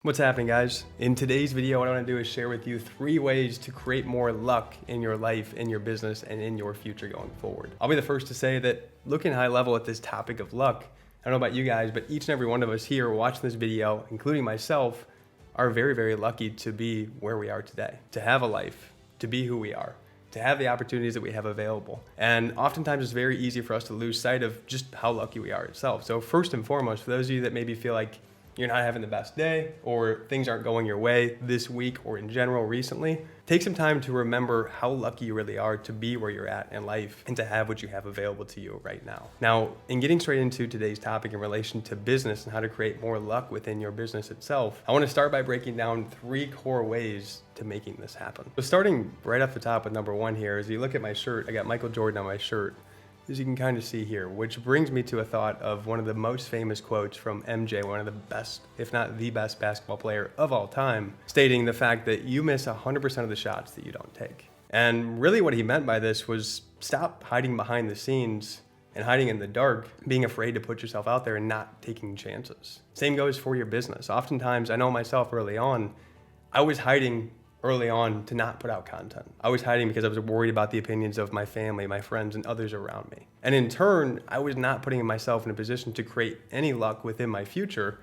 What's happening, guys? In today's video, what I want to do is share with you 3 ways to create more luck in your life, in your business, and in your future going forward. I'll be the first to say that looking high level at this topic of luck, I don't know about you guys, but each and every one of us here watching this video, including myself, are very, very lucky to be where we are today, to have a life, to be who we are, to have the opportunities that we have available. And oftentimes it's very easy for us to lose sight of just how lucky we are itself. So first and foremost, for those of you that maybe feel like you're not having the best day or things aren't going your way this week or in general recently, take some time to remember how lucky you really are to be where you're at in life and to have what you have available to you right now. Now, in getting straight into today's topic in relation to business and how to create more luck within your business itself, I want to start by breaking down 3 core ways to making this happen. So starting right off the top with number 1 here, as you look at my shirt, I got Michael Jordan on my shirt, as you can kind of see here, which brings me to a thought of one of the most famous quotes from MJ, one of the best, if not the best basketball player of all time, stating the fact that you miss 100% of the shots that you don't take. And really what he meant by this was stop hiding behind the scenes and hiding in the dark, being afraid to put yourself out there and not taking chances. Same goes for your business. Oftentimes, I know myself early on, I was hiding early on to not put out content. I was hiding because I was worried about the opinions of my family, my friends, and others around me. And in turn, I was not putting myself in a position to create any luck within my future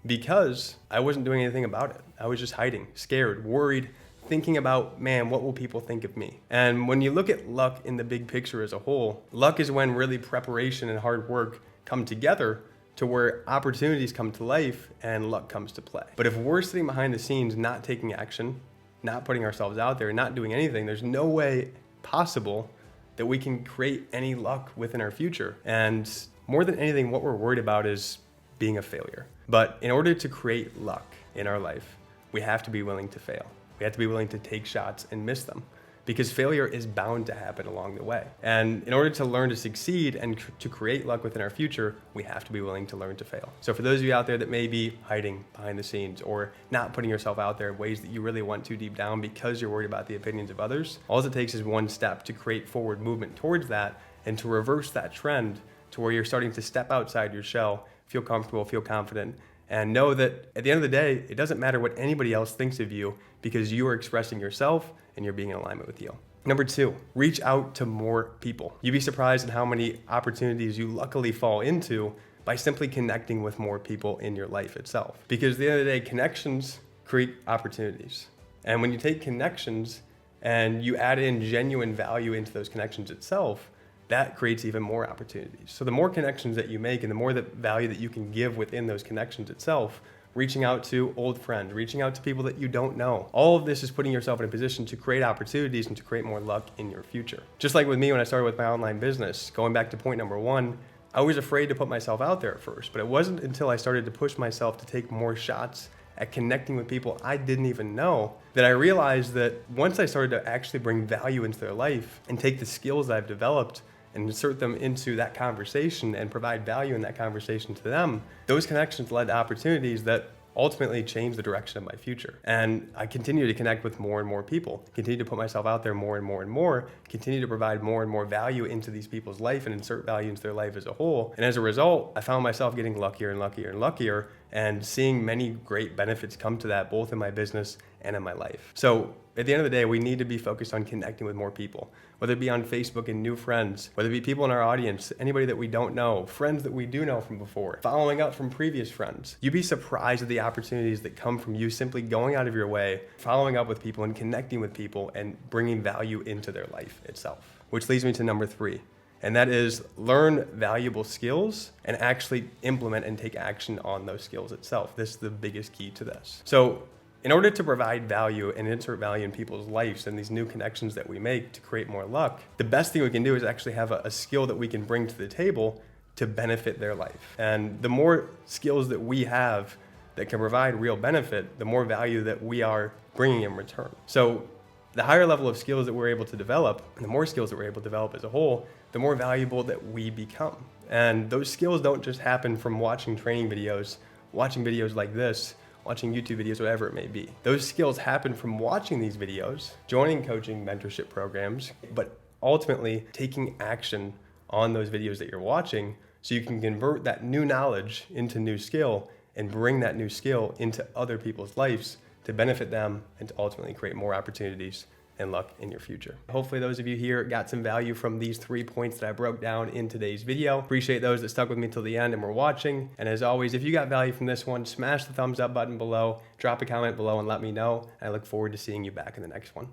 because I wasn't doing anything about it. I was just hiding, scared, worried, thinking about, man, what will people think of me? And when you look at luck in the big picture as a whole, luck is when really preparation and hard work come together to where opportunities come to life and luck comes to play. But if we're sitting behind the scenes, not taking action, not putting ourselves out there, not doing anything, there's no way possible that we can create any luck within our future. And more than anything, what we're worried about is being a failure. But in order to create luck in our life, we have to be willing to fail. We have to be willing to take shots and miss them, because failure is bound to happen along the way. And in order to learn to succeed and to create luck within our future, we have to be willing to learn to fail. So for those of you out there that may be hiding behind the scenes or not putting yourself out there in ways that you really want to deep down because you're worried about the opinions of others, all it takes is one step to create forward movement towards that and to reverse that trend to where you're starting to step outside your shell, feel comfortable, feel confident, and know that at the end of the day, it doesn't matter what anybody else thinks of you because you are expressing yourself and you're being in alignment with you. Number 2, reach out to more people. You'd be surprised at how many opportunities you luckily fall into by simply connecting with more people in your life itself. Because at the end of the day, connections create opportunities. And when you take connections and you add in genuine value into those connections itself, that creates even more opportunities. So the more connections that you make and the more the value that you can give within those connections itself, reaching out to old friends, reaching out to people that you don't know. All of this is putting yourself in a position to create opportunities and to create more luck in your future. Just like with me when I started with my online business, going back to point number 1, I was afraid to put myself out there at first, but it wasn't until I started to push myself to take more shots at connecting with people I didn't even know that I realized that once I started to actually bring value into their life and take the skills that I've developed and insert them into that conversation and provide value in that conversation to them, those connections led to opportunities that ultimately changed the direction of my future. And I continue to connect with more and more people, continue to put myself out there more and more and more, continue to provide more and more value into these people's life and insert value into their life as a whole. And as a result, I found myself getting luckier and luckier and luckier and seeing many great benefits come to that, both in my business and in my life. So at the end of the day, we need to be focused on connecting with more people, whether it be on Facebook and new friends, whether it be people in our audience, anybody that we don't know, friends that we do know from before, following up from previous friends. You'd be surprised at the opportunities that come from you simply going out of your way, following up with people and connecting with people and bringing value into their life itself. Which leads me to number 3. And that is learn valuable skills and actually implement and take action on those skills itself. This is the biggest key to this. So in order to provide value and insert value in people's lives and these new connections that we make to create more luck, the best thing we can do is actually have a skill that we can bring to the table to benefit their life. And the more skills that we have that can provide real benefit, the more value that we are bringing in return. So the higher level of skills that we're able to develop, and the more skills that we're able to develop as a whole, the more valuable that we become. And those skills don't just happen from watching training videos, watching videos like this, watching YouTube videos, whatever it may be. Those skills happen from watching these videos, joining coaching mentorship programs, but ultimately taking action on those videos that you're watching so you can convert that new knowledge into new skill and bring that new skill into other people's lives to benefit them and to ultimately create more opportunities and luck in your future. Hopefully those of you here got some value from these 3 points that I broke down in today's video. Appreciate those that stuck with me till the end and were watching. And as always, if you got value from this one, smash the thumbs up button below, drop a comment below and let me know. I look forward to seeing you back in the next one.